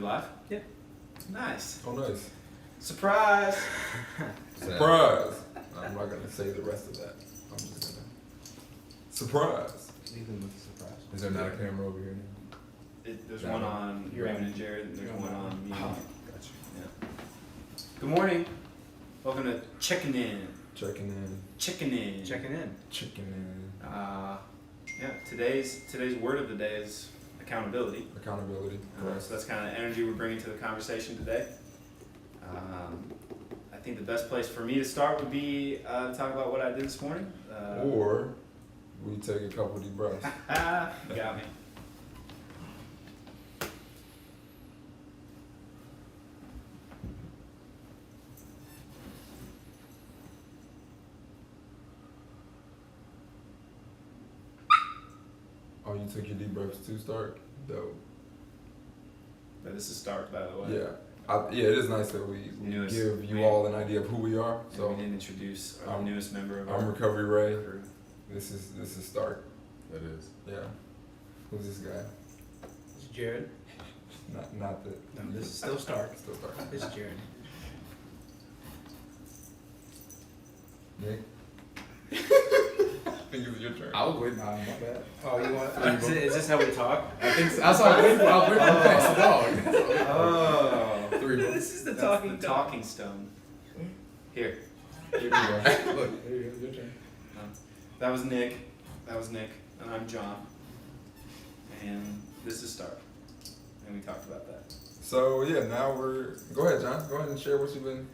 live? Yeah. Nice. Oh, nice. Surprise! Surprise! I'm not gonna say the rest of that. I'm just gonna surprise. Leave them with a surprise. Is there not a camera over here now? There's No. one on You're Raymond on. and Jared, and there's You're on one that on me. Gotcha. Yeah. Good morning. Welcome to Checkn in. Checking in. Checking in. Checking in. Checking in. Yeah. Today's word of the day is accountability. Accountability. So that's kind of the energy we're bringing to the conversation today. I think the best place for me to start would be to talk about what I did this morning. Or we take a couple deep breaths. You got me. Oh, you took your deep breaths to start? Dope. But this is Stark, by the way. Yeah. Yeah, it is nice that we Newest. give you all an idea of who we are. So So we didn't introduce our newest member of I'm our Recovery Ray. crew. This is Stark. That is. Yeah. Who's this guy? This is Jared. Not the. No, this is still Stark. Still Stark. This is Jared. Nick. I think it's your turn. I was waiting on my bad. Oh, you want? Is this how we talk? I think so. I was waiting for pass the dog. Oh. 3 months. This is the That's talking the dog. talking stone. Here. Here we go. Look, there you go. Your turn. That was Nick. And I'm John. And this is Stark. And we talked about that. So yeah, now we're. Go ahead, John. Go ahead and share what you've been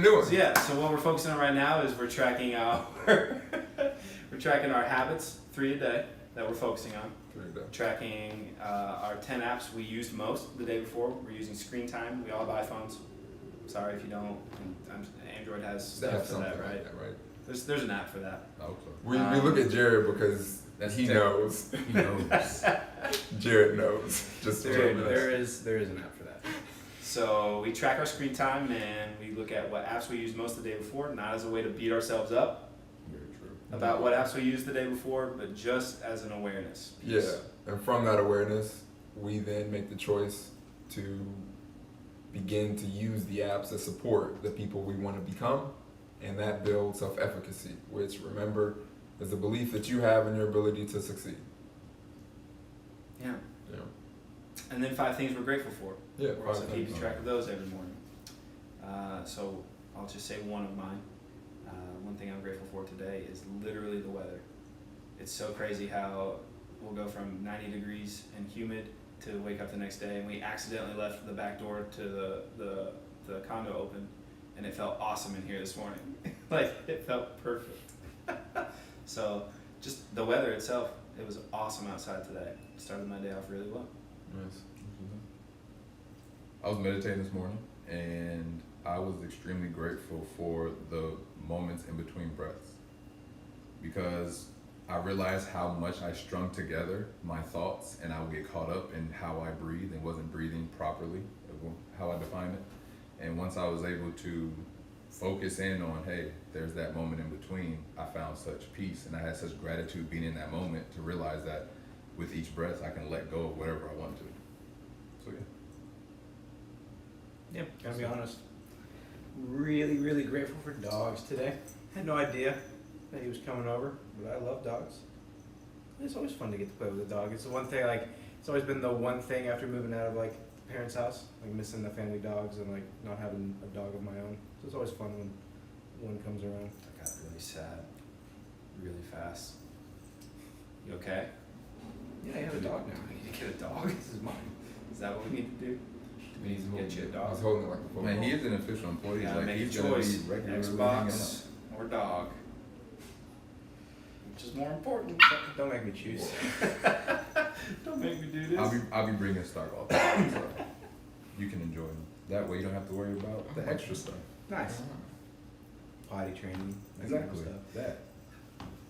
doing. So yeah, so what we're focusing on right now is we're tracking our habits, 3 a day that we're focusing on. Tracking our 10 apps we used most the day before. We're using screen time. We all have iPhones. Sorry if you don't. Android has They have stuff for something that, right? like that, right? There's an app for that. Oh, sorry. We look at Jared because he knows. He knows. Jared knows. Just to There remember that. is an app for that. So we track our screen time and we look at what apps we used most the day before, not as a way to beat ourselves up Very true. about what apps we used the day before, but just as an awareness piece. Yeah, and from that awareness, we then make the choice to begin to use the apps that support the people we want to become, and that builds self-efficacy, which, remember, is the belief that you have in your ability to succeed. Yeah. Yeah. And then 5 things we're grateful for. Yeah. We're also 5 keeping things. track of those every morning. So I'll just say one of mine. One thing I'm grateful for today is literally the weather. It's so crazy how we'll go from 90 degrees and humid to wake up the next day, and we accidentally left the back door to the condo open, and it felt awesome in here this morning. Like, it felt perfect. So just the weather itself, it was awesome outside today. Started my day off really well. Nice. I was meditating this morning, and I was extremely grateful for the moments in between breaths, because I realized how much I strung together my thoughts, and I would get caught up in how I breathe and wasn't breathing properly, how I define it. And once I was able to focus in on, hey, there's that moment in between, I found such peace, and I had such gratitude being in that moment to realize that with each breath I can let go of whatever I want to. So yeah. Yeah, gotta be honest. Really, really grateful for dogs today. Had no idea that he was coming over, but I love dogs. It's always fun to get to play with a dog. It's the one thing, like, it's always been the one thing after moving out of, like, parents' house, like missing the family dogs and, like, not having a dog of my own. So it's always fun when one comes around. I got really sad really fast. You okay? Yeah, I have a dog now. Do we need to get a dog? This is mine. Is that what we need to do? Do we need to get you a He's dog? holding it like a football. Man, he is an official employee. You gotta Like, make a he's gonna choice. be regularly hanging out. Xbox or dog. Which is more important? Don't make me choose. Don't make me do this. I'll be bringing Stark all the time, so you can enjoy him. That way you don't have to worry about the extra stuff. Nice. Potty training. That kind of Exactly. stuff. That.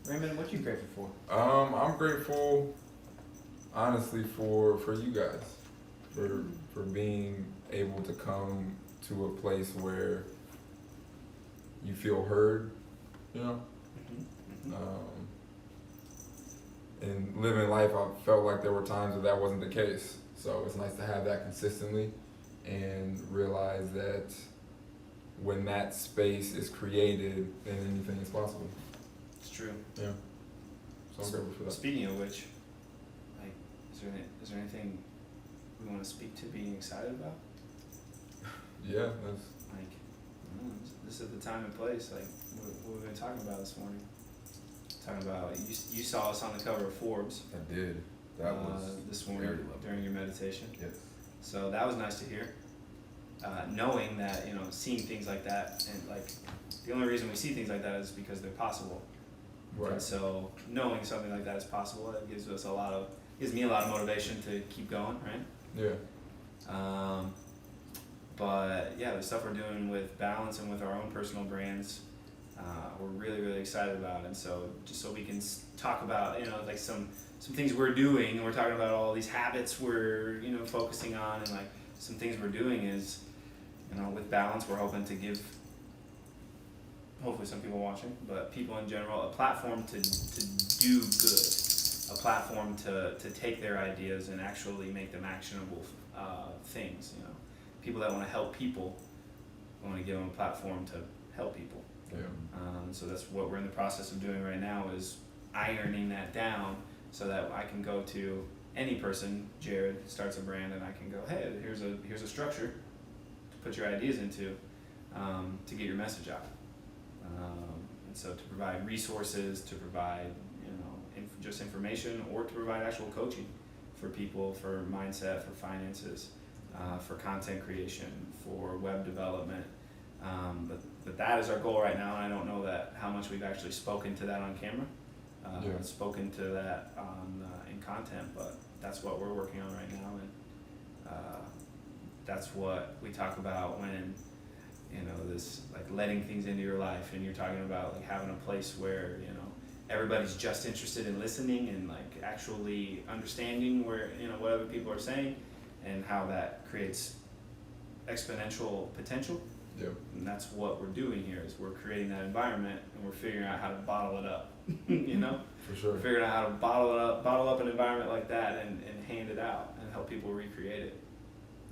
Raymond, what you grateful for? I'm grateful, honestly, for you guys, for being able to come to a place where you feel heard, you know. And living life, I felt like there were times that wasn't the case. So it's nice to have that consistently and realize that when that space is created, then anything is possible. It's true. Yeah. So I'm grateful for that. Speaking of which, like, is there anything we want to speak to being excited about? Yeah, that's Like, I don't know, this is the time and place. Like, what we've been talking about this morning. Talking about you saw us on the cover of Forbes. I did. That was this morning very lovely. during your meditation. Yes. So that was nice to hear. Knowing that, seeing things like that, and like the only reason we see things like that is because they're possible. right. And so knowing something like that is possible, it gives me a lot of motivation to keep going, right? Yeah. But yeah, the stuff we're doing with Balance and with our own personal brands, we're really, really excited about. And so just so we can talk about, like some things we're doing, and we're talking about all these habits we're, focusing on, and like some things we're doing is, with Balance, we're hoping to give, hopefully some people watching, but people in general, a platform to do good, a platform to take their ideas and actually make them actionable things. People that want to help people, we want to give them a platform to help people. Yeah. So that's what we're in the process of doing right now, is ironing that down so that I can go to any person. Jared starts a brand, and I can go, hey, here's a structure to put your ideas into, to get your message out. And so to provide resources, to provide just information, or to provide actual coaching for people, for mindset, for finances, for content creation, for web development. But that is our goal right now, and I don't know how much we've actually spoken to that on camera, spoken to that in content, but that's what we're working on right now, and that's what we talk about when this, like, letting things into your life, and you're talking about like having a place where everybody's just interested in listening and like actually understanding where what other people are saying, and how that creates exponential potential. Yeah. And that's what we're doing here, is we're creating that environment, and we're figuring out how to bottle it up. For sure. We're figuring out how to bottle up an environment like that, and hand it out and help people recreate it.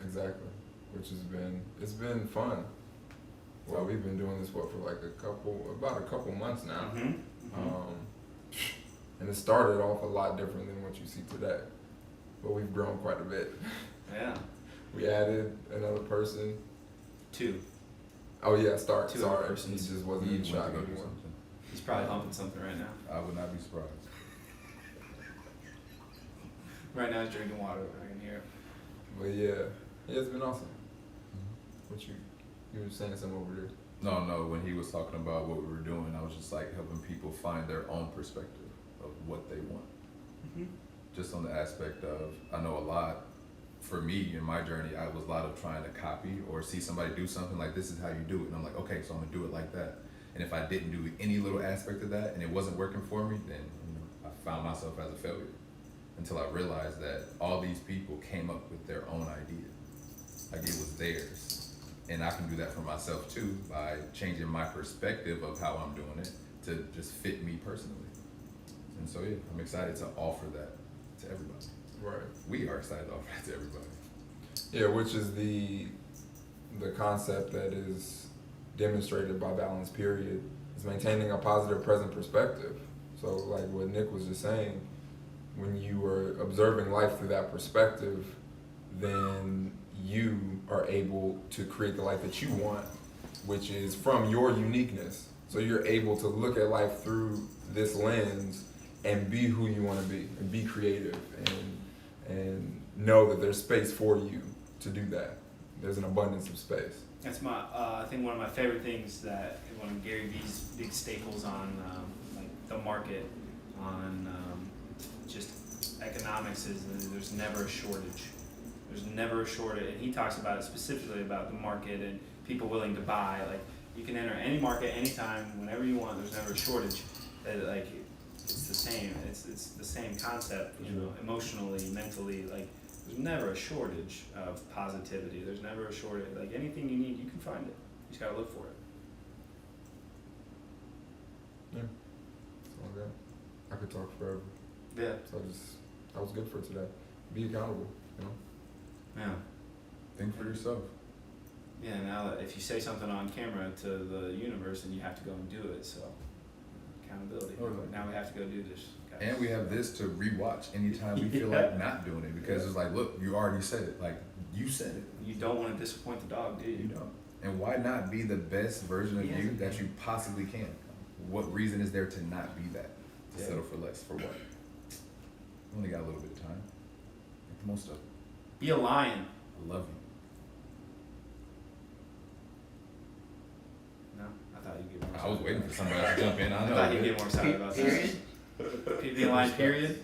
Exactly. Which it's been fun. Well, we've been doing this for like about a couple months now. And it started off a lot different than what you see today, but we've grown quite a bit. Yeah. We added another person. 2. Oh yeah, Two other sorry. persons. He just wasn't He in went shot to go do anymore. something. He's probably humping something right now. I would not be surprised. Right now he's drinking water. I can hear it. But yeah, it's been awesome. What you were saying something over there? No, when he was talking about what we were doing, I was just like helping people find their own perspective of what they want. Just on the aspect of, I know a lot, for me in my journey, I was a lot of trying to copy or see somebody do something like, this is how you do it. And I'm like, okay, so I'm gonna do it like that. And if I didn't do any little aspect of that and it wasn't working for me, then I found myself as a failure. Until I realized that all these people came up with their own idea. Like, it was theirs. And I can do that for myself too, by changing my perspective of how I'm doing it to just fit me personally. And so yeah, I'm excited to offer that to everybody. Right. We are excited to offer that to everybody. Yeah, which is the concept that is demonstrated by Balance Period, is maintaining a positive present perspective. So like what Nick was just saying, when you are observing life through that perspective, then you are able to create the life that you want, which is from your uniqueness. So you're able to look at life through this lens and be who you want to be, and be creative, and know that there's space for you to do that. There's an abundance of space. That's I think one of my favorite things, that one of Gary Vee's big staples on like the market, on just economics, is that there's never a shortage. There's never a shortage, and he talks about it specifically about the market and people willing to buy. Like, you can enter any market anytime, whenever you want. There's never a shortage. Like, it's the same. It's the same concept. Emotionally, mentally, like, there's never a shortage of positivity. There's never a shortage. Like, anything you need, you can find it. You just gotta look for it. Yeah. It's all good. I could talk forever. Yeah. So that was good for today. Be accountable, Yeah. Think for yourself. Yeah, now that if you say something on camera to the universe, then you have to go and do it. So, accountability. Oh, Now we have to go do this, guys. And we have this to rewatch anytime we feel like not doing it, because it's like, look, you already said it. Like, you said it. You don't want to disappoint the dog, do you? You know. And why not be the best version of you that you possibly can? What reason is there to not be that? To Yeah. settle for less? For what? Only got a little bit of time. Make the most of it. Be a lion. I love you. No, I thought you'd get more. I was excited waiting about for somebody else to jump in. it. I I know. thought you'd get more excited about that. Period. Be a lion. Period.